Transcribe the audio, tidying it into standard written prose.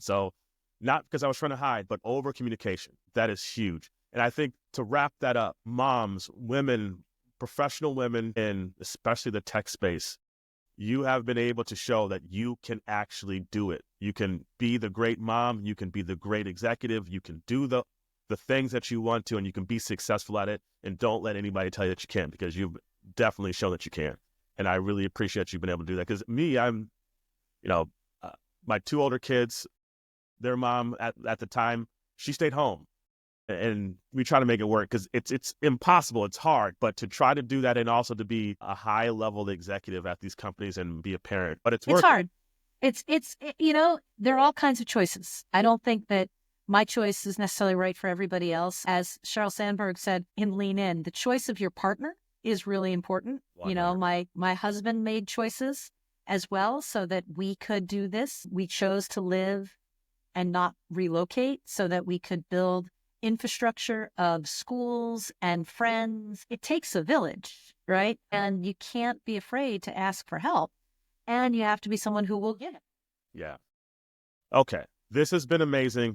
So not because I was trying to hide, but over communication. That is huge. And I think to wrap that up, moms, women, professional women, in especially the tech space, you have been able to show that you can actually do it. You can be the great mom. You can be the great executive. You can do the things that you want to, and you can be successful at it. And don't let anybody tell you that you can't, because you've definitely shown that you can. And I really appreciate you being able to do that. Because me, you know, uh, my two older kids, their mom at the time, she stayed home, and we try to make it work because it's impossible. It's hard, but to try to do that and also to be a high level executive at these companies and be a parent, but it's It's working. hard. There are all kinds of choices. I don't think that my choice is necessarily right for everybody else. As Sheryl Sandberg said in Lean In, the choice of your partner is really important. 100. My husband made choices as well so that we could do this. We chose to live and not relocate so that we could build infrastructure of schools and friends. It takes a village, right? And you can't be afraid to ask for help. And you have to be someone who will give it. Yeah. Okay. This has been amazing.